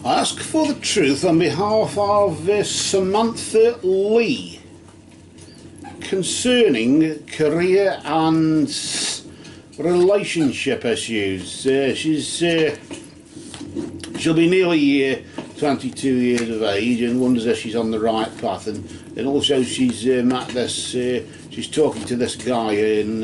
I ask for the truth on behalf of Samantha Lee concerning career and relationship issues. She'll be nearly 22 years of age and wonders if she's on the right path, and also she's at this, she's talking to this guy in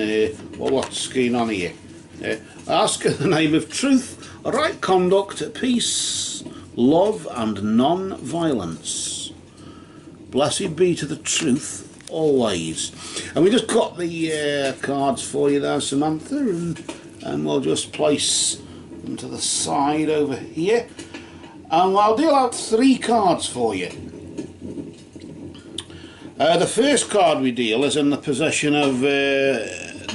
what's going on here. I ask her the name of truth, right conduct, peace, love and non-violence. Blessed be to the truth always. And we just got the cards for you there, Samantha, and we'll just place them to the side over here, and I'll deal out 3 cards for you. The first card we deal is in the possession of the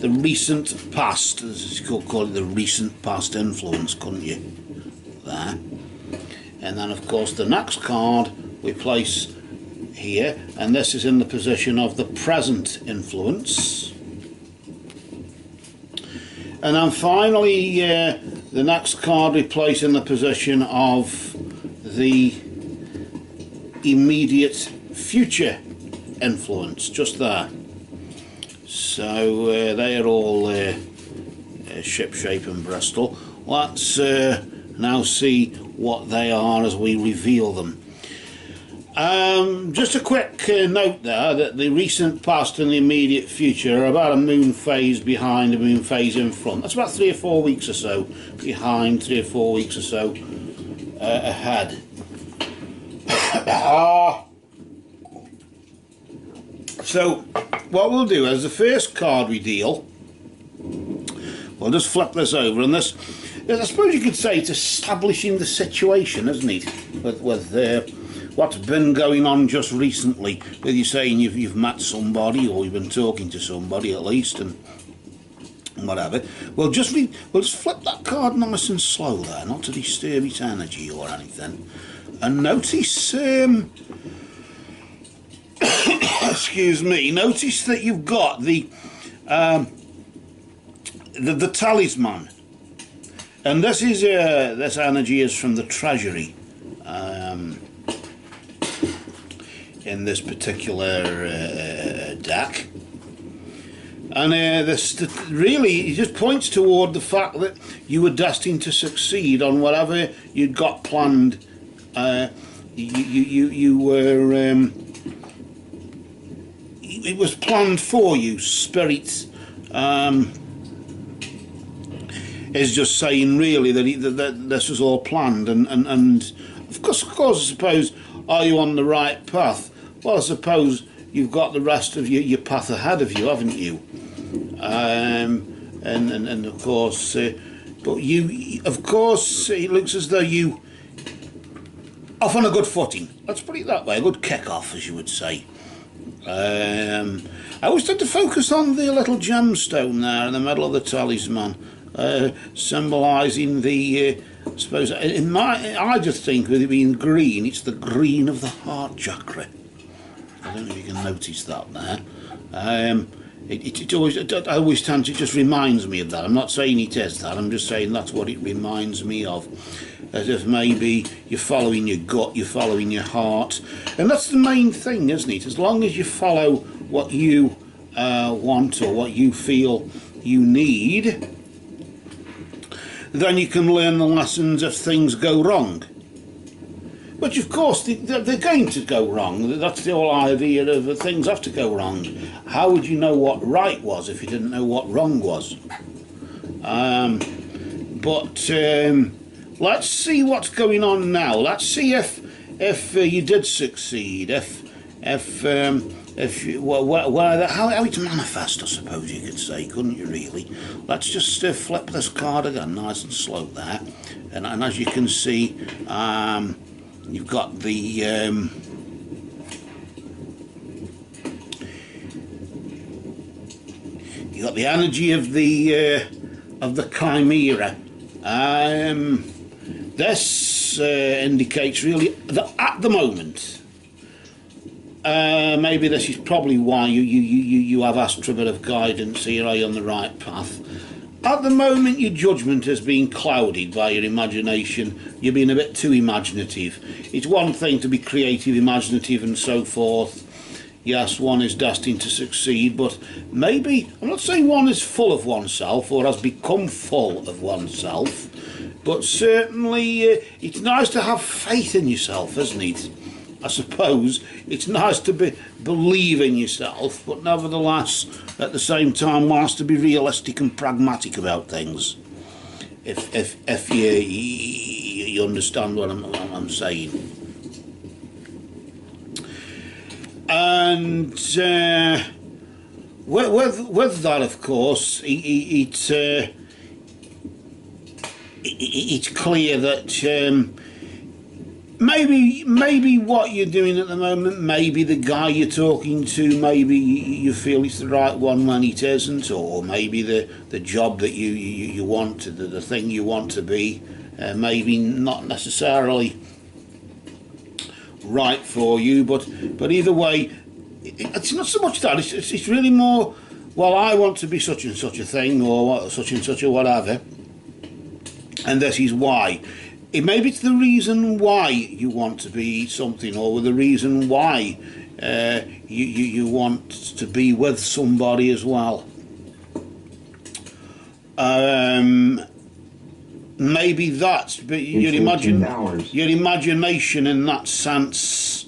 recent past, as you could call it, the recent past influence, couldn't you? There. And then of course the next card we place here, and this is in the position of the present influence. And then finally the next card we place in the position of the immediate future influence, just there. So they are all ship shape and Bristol. Let's now see what they are as we reveal them. Just a quick note there that the recent past and the immediate future are about a moon phase behind, a moon phase in front. That's about 3 or 4 weeks or so behind, 3 or 4 weeks or so ahead. So what we'll do is the first card we deal, we'll just flip this over, and this, I suppose you could say, it's establishing the situation, isn't it, with what's been going on just recently, with you saying you've met somebody, or you've been talking to somebody at least, and whatever. We'll just flip that card nice and slow there, not to disturb its energy or anything, and notice excuse me, notice that you've got the talisman, and this is this energy is from the treasury in this particular deck, and this really just points toward the fact that you were destined to succeed on whatever you'd got planned. You were it was planned for you. Spirit is just saying really that this was all planned, and of course I suppose, are you on the right path? Well, I suppose you've got the rest of your path ahead of you, haven't you? And of course, but you, of course, it looks as though you off on a good footing. Let's put it that way, a good kick-off, as you would say. I always tend to focus on the little gemstone there in the middle of the talisman, symbolising the, I suppose, I just think with it being green, it's the green of the heart chakra. I don't know if you can notice that there. I always tend to, it just reminds me of that. I'm not saying it is that, I'm just saying that's what it reminds me of. As if maybe you're following your gut, you're following your heart. And that's the main thing, isn't it? As long as you follow what you want or what you feel you need, then you can learn the lessons if things go wrong. Which of course they're going to go wrong. That's the whole idea of things have to go wrong. How would you know what right was if you didn't know what wrong was? Let's see what's going on now. Let's see if you did succeed. How it manifest, I suppose you could say, couldn't you really? Let's just flip this card again, nice and slow there, and as you can see, you've got the energy of the chimera. This indicates really that at the moment, maybe this is probably why you have asked for a bit of guidance here. Are you on the right path? at the moment your judgment has been clouded by your imagination. You're being a bit too imaginative. It's one thing to be creative, imaginative and so forth. Yes, one is destined to succeed, but maybe, I'm not saying one is full of oneself or has become full of oneself, but certainly it's nice to have faith in yourself, isn't it? I suppose it's nice to believe in yourself, but nevertheless, at the same time, one has to be realistic and pragmatic about things. If you understand what I'm saying. And with that, of course, it's clear that maybe what you're doing at the moment, maybe the guy you're talking to, maybe you feel it's the right one when it isn't, or maybe the job that you want, the thing you want to be, maybe not necessarily right for you, but either way, it's not so much that, it's really more, well, I want to be such and such a thing, or such and such a whatever, and this is why. Maybe it's the reason why you want to be something, or the reason why you want to be with somebody as well. Maybe that's, but your imagination in that sense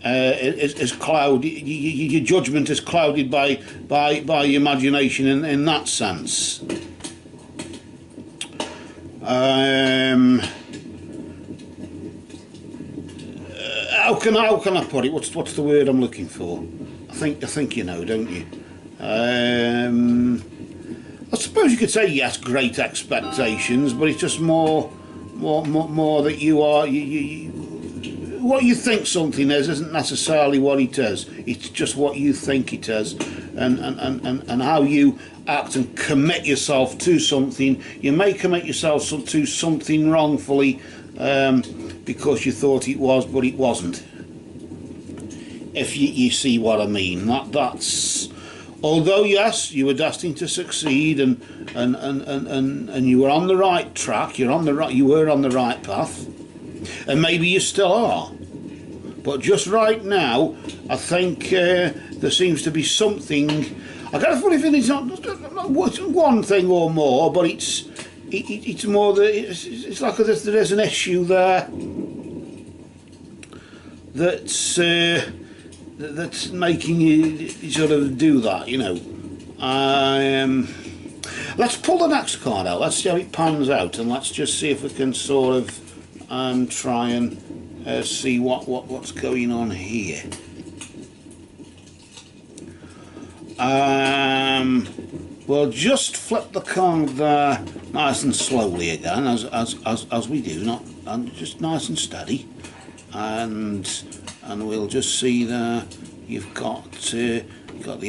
is clouded. Your judgment is clouded by your imagination in that sense. How can I put it? What's the word I'm looking for? I think you know, don't you? I suppose you could say yes, great expectations, but it's just more that you are what you think something is isn't necessarily what it is. It's just what you think it is, and how you act and commit yourself to something. You may commit yourself to something wrongfully because you thought it was, but it wasn't. If you see what I mean, that's. Although yes, you were destined to succeed, and you were on the right track. You were on the right path, and maybe you still are. But just right now, I think there seems to be something. I got a funny feeling it's not one thing or more, but it's more that it's like there is an issue there that's making you sort of do that, you know. Let's pull the next card out. Let's see how it pans out, and let's just see if we can sort of try and see what's going on here. We'll just flip the card there nice and slowly again, as we do, and just nice and steady, and we'll just see there. You've got the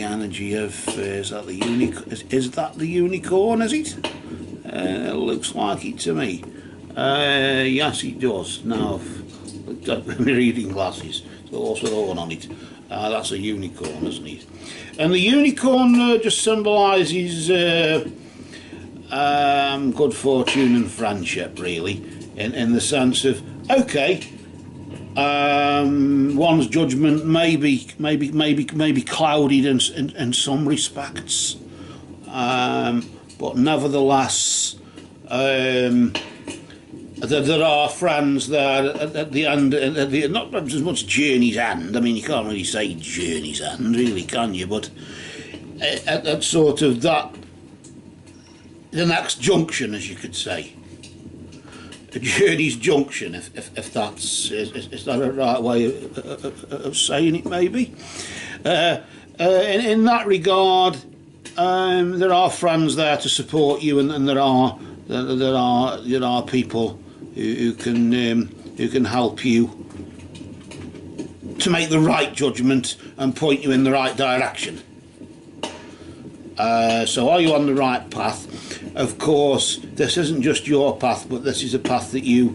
energy of is that the unicorn? Is it? It looks like it to me. Yes, it does. Now I've looked at my reading glasses. So also the horn on it. That's a unicorn, isn't it? And the unicorn just symbolises good fortune and friendship, really, in the sense of, okay, one's judgment may be clouded in some respects, but nevertheless, there are friends there at the end, not as much journey's end. I mean, you can't really say journey's end, really, can you? But at sort of the next junction, as you could say. A journey's junction, if that's is that a right way of saying it, maybe. In that regard, there are friends there to support you, and there are people who can help you to make the right judgment and point you in the right direction. So are you on the right path? Of course, this isn't just your path, but this is a path that you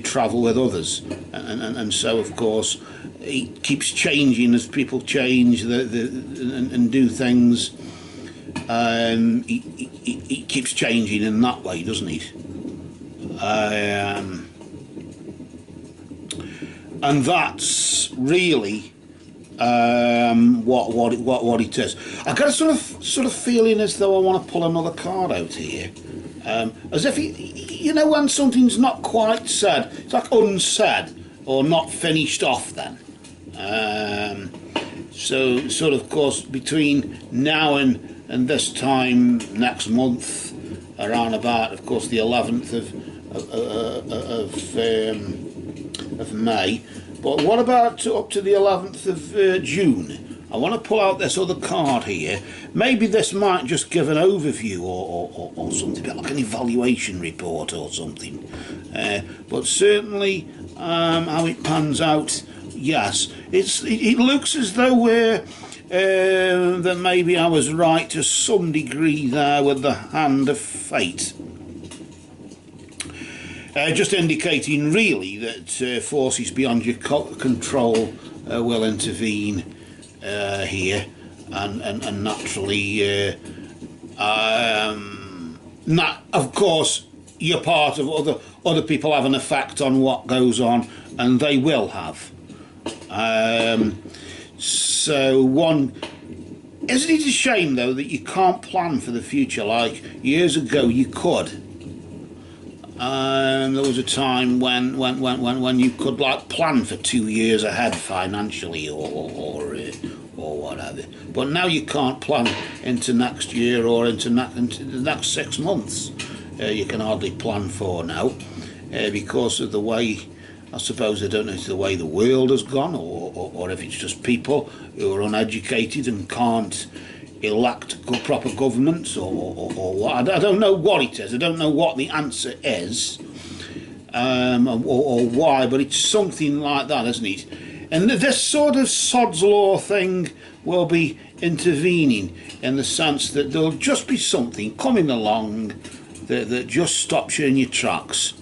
travel with others, and so of course it keeps changing as people change and do things. it keeps changing in that way, doesn't it? And that's really what it is. I got a sort of feeling as though I want to pull another card out here, as if you know, when something's not quite said, it's like unsaid or not finished off. Then, so sort of course between now and this time next month, around about, of course, the 11th of May. But what about up to the 11th of June? I want to pull out this other card here. Maybe this might just give an overview or something, a bit like an evaluation report or something. But certainly how it pans out, yes. It looks as though that maybe I was right to some degree there with the hand of fate. Just indicating really that forces beyond your control will intervene here, and naturally, of course, you're part of other people have an effect on what goes on, and they will have. So isn't it a shame though that you can't plan for the future like years ago you could? There was a time when you could like plan for 2 years ahead financially or whatever, but now you can't plan into next year or into the next 6 months. You can hardly plan for now because of the way, I suppose, I don't know if it's the way the world has gone or if it's just people who are uneducated and can't elect proper governments or what. I don't know what it is. I don't know what the answer is or why, but it's something like that, isn't it? And this sort of sod's law thing will be intervening in the sense that there'll just be something coming along that just stops you in your tracks.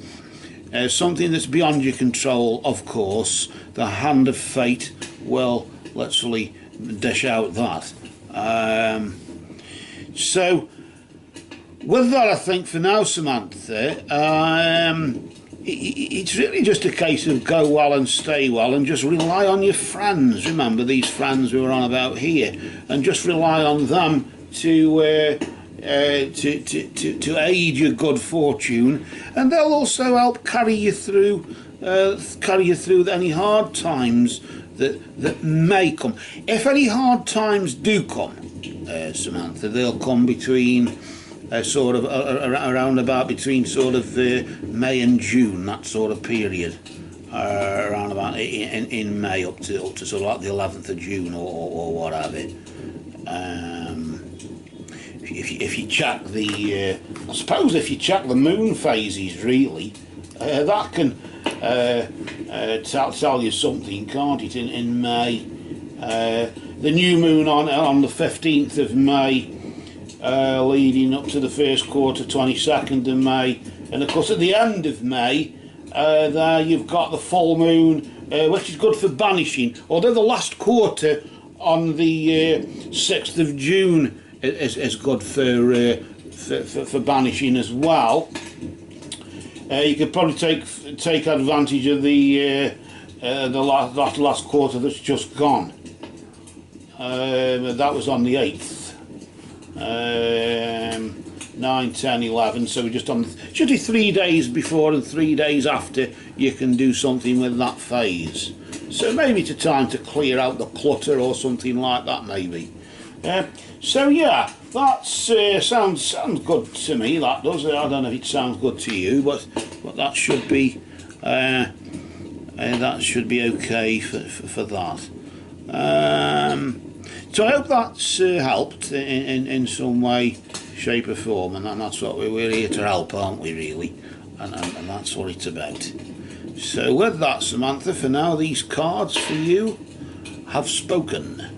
Something that's beyond your control, of course. The hand of fate will literally dish out that. So with that, I think for now, Samantha, it's really just a case of go well and stay well and just rely on your friends. Remember these friends we were on about here, and just rely on them to aid your good fortune, and they'll also help carry you through any hard times that may come. If any hard times do come, Samantha, they'll come between sort of around about between sort of May and June, that sort of period, around about in May up to sort of like the 11th of June or whatever. If you check I suppose if you check the moon phases, really, that can tell you something, can't it? In May, the new moon on the 15th of May, leading up to the first quarter, 22nd of May, and of course at the end of May, there you've got the full moon, which is good for banishing. Although the last quarter on the 6th of June is good for banishing as well. You could probably take advantage of the last quarter that's just gone. That was on the 8th. 9, 10, 11, so we're just on, should be 3 days before and 3 days after you can do something with that phase. So maybe it's a time to clear out the clutter or something like that, maybe. So yeah, that sounds good to me, that does. I don't know if it sounds good to you, but that should be okay for that. So I hope that's helped in some way, shape or form, and that's what we're here to help, aren't we, really? And that's what it's about. So with that, Samantha, for now these cards for you have spoken.